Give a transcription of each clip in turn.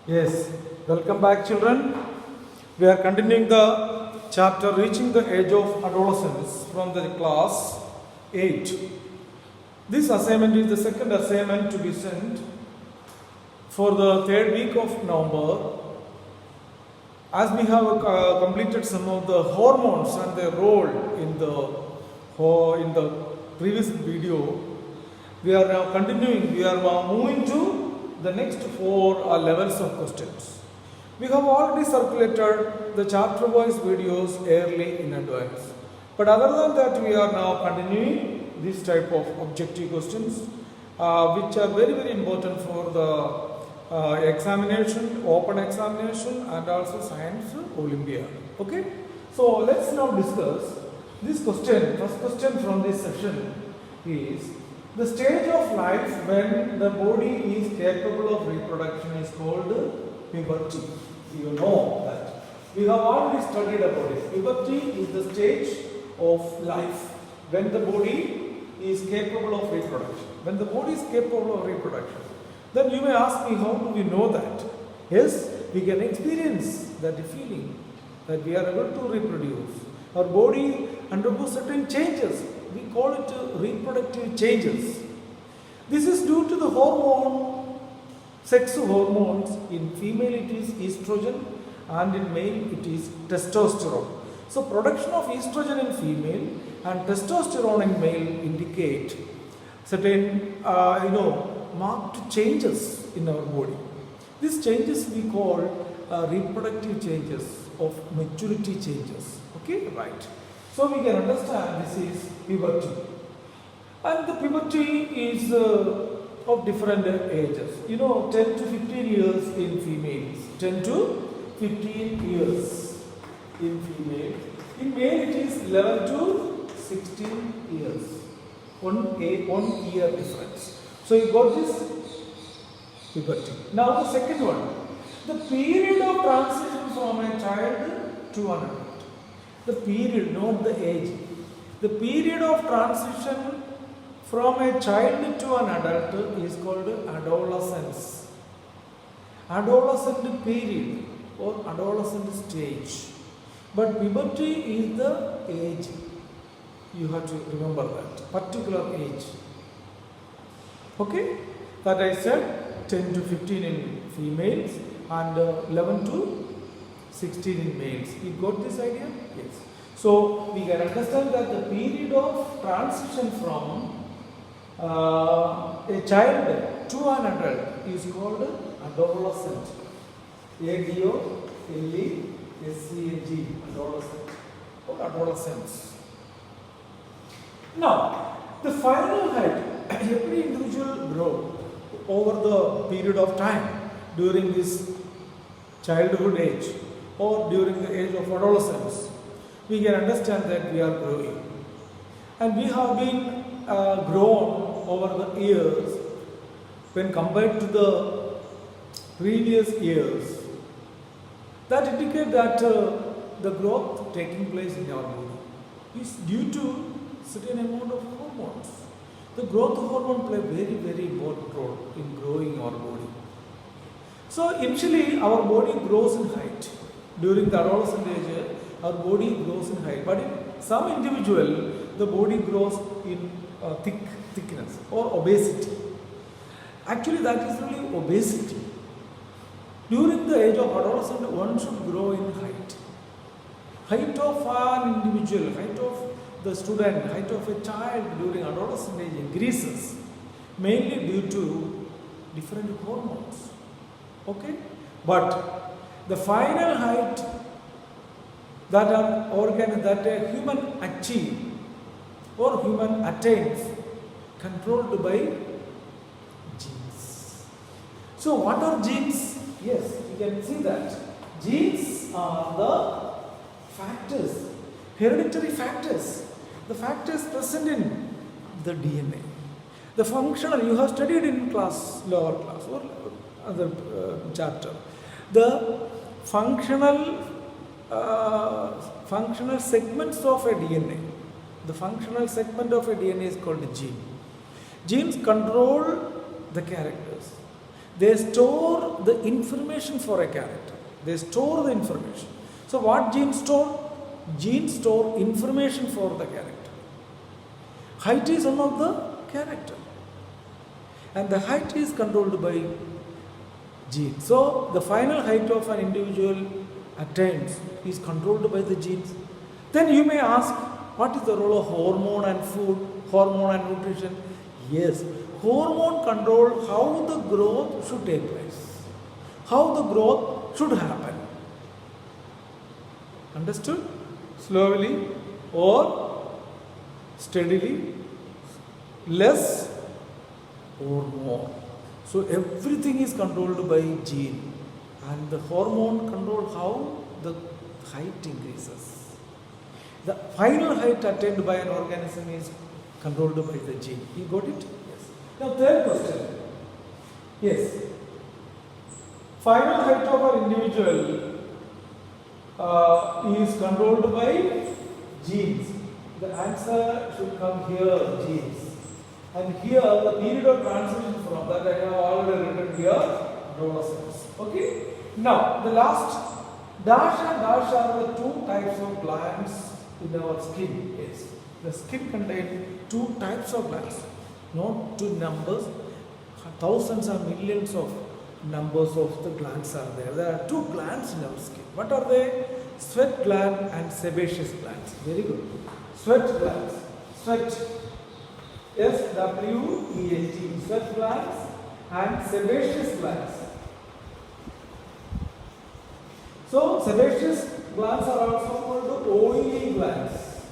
Yes, welcome back, children. We are continuing the chapter Reaching the Age of Adolescence from the class 8. This assignment is the second assignment to be sent for the third week of November. As we have completed some of the hormones and their role in the previous video, we are now continuing. We are now moving to the next four levels of questions. We have already circulated the chapter-wise videos early in advance. But other than that, we are now continuing this type of objective questions, which are very, very important for the examination, open examination, and also science Olympiad. Okay? So let's now discuss this question. First question from this session is: the stage of life when the body is capable of reproduction is called puberty. You know that. We have already studied about it. Puberty is the stage of life when the body is capable of reproduction. When the body is capable of reproduction, then you may ask me, how do we know that? Yes, we can experience that feeling that we are able to reproduce. Our body undergoes certain changes. We call it reproductive changes. This is due to the hormone, sex hormones. In female it is estrogen and in male it is testosterone. So production of estrogen in female and testosterone in male indicate certain marked changes in our body. These changes we call reproductive changes of maturity changes. Okay, right. So we can understand this is puberty. And the puberty is of different ages. 10 to 15 years in females. 10 to 15 years in female. In male it is 11 to 16 years. 1 year difference. So you got this puberty. Now the second one. The period of transition from a child to an adult. The period, not the age. The period of transition from a child to an adult is called adolescence. Adolescent period or adolescent stage. But puberty is the age. You have to remember that. Particular age. Okay? That I said 10 to 15 in females and 11 to 16 in males. You got this idea? Yes. So we can understand that the period of transition from a child to an adult is called adolescent. A-D-O-L-E-S-C-E-N-G, adolescent or adolescence. Now, the final height, every individual grows over the period of time during this childhood age or during the age of adolescence. We can understand that we are growing. And we have been grown over the years when compared to the previous years. That indicates that the growth taking place in our body is due to certain amount of hormones. The growth hormone play very, very important role in growing our body. So initially our body grows in height. During the adolescent age, our body grows in height. But in some individual, the body grows in thickness or obesity. Actually, that is really obesity. During the age of adolescent, one should grow in height. Height of an individual, height of the student, height of a child during adolescent age increases, mainly due to different hormones. Okay? But the final height that a human achieves or human attains controlled by genes. So what are genes? Yes, you can see that. Genes are the factors, hereditary factors, the factors present in the DNA. The functional, you have studied in lower class or other chapter. The functional segments of a DNA. The functional segment of a DNA is called a gene. Genes control the characters. They store the information for a character. They store the information. So what genes store? Genes store information for the character. Height is one of the character. And the height is controlled by genes. So the final height of an individual attains is controlled by the genes. Then you may ask, what is the role of hormone and food, hormone and nutrition? Yes, hormone control how the growth should take place, how the growth should happen. Understood? Slowly or steadily, less or more. So everything is controlled by gene, and the hormone control how the height increases. The final height attained by an organism is controlled by the gene. You got it? Yes. Now third question. Yes. Final height of an individual is controlled by genes. The answer should come here, genes. And here the period of transition from that I have already written here, adolescence. Okay? Now the last dash and dash are the two types of glands in our skin. Yes. The skin contains two types of glands, not two numbers. Thousands and millions of numbers of the glands are there. There are two glands in our skin. What are they? Sweat gland and sebaceous glands. Very good. Sweat glands. Sweat. S-W-E-A-T. Sweat glands and sebaceous glands. So, sebaceous glands are also called oily glands.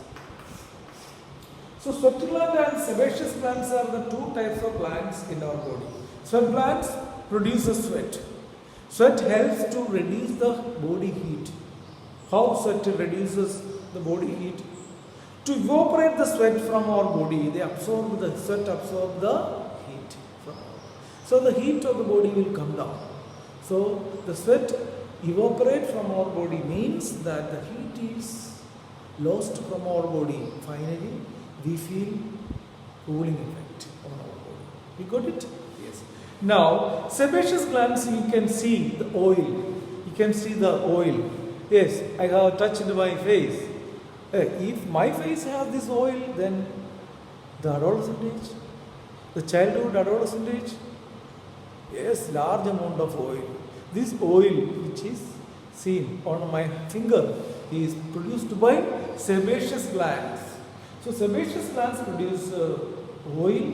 So, sweat gland and sebaceous glands are the two types of glands in our body. Sweat glands produces sweat. Sweat helps to reduce the body heat. How sweat reduces the body heat? To evaporate the sweat from our body, the sweat absorbs the heat from our body. So the heat of the body will come down. So the sweat evaporate from our body means that the heat is lost from our body. Finally, we feel cooling effect on our body. You got it? Yes. Now, sebaceous glands, you can see the oil. You can see the oil. Yes, I have touched my face. If my face has this oil, then the adolescent age, the childhood adolescent age, yes, large amount of oil. This oil which is seen on my finger is produced by sebaceous glands. So sebaceous glands produce oil,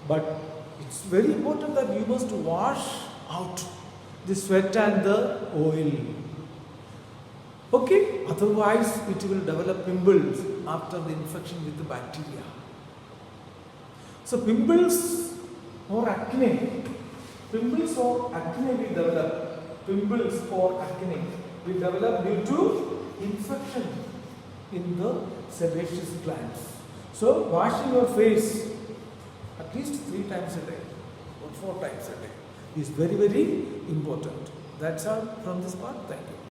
but it's very important that you must wash out the sweat and the oil. Okay, otherwise it will develop pimples after the infection with the bacteria. So pimples or acne will develop. Pimples or acne will develop due to infection in the sebaceous glands. So washing your face at least 3 times a day or 4 times a day is very, very important. That's all from this part. Thank you.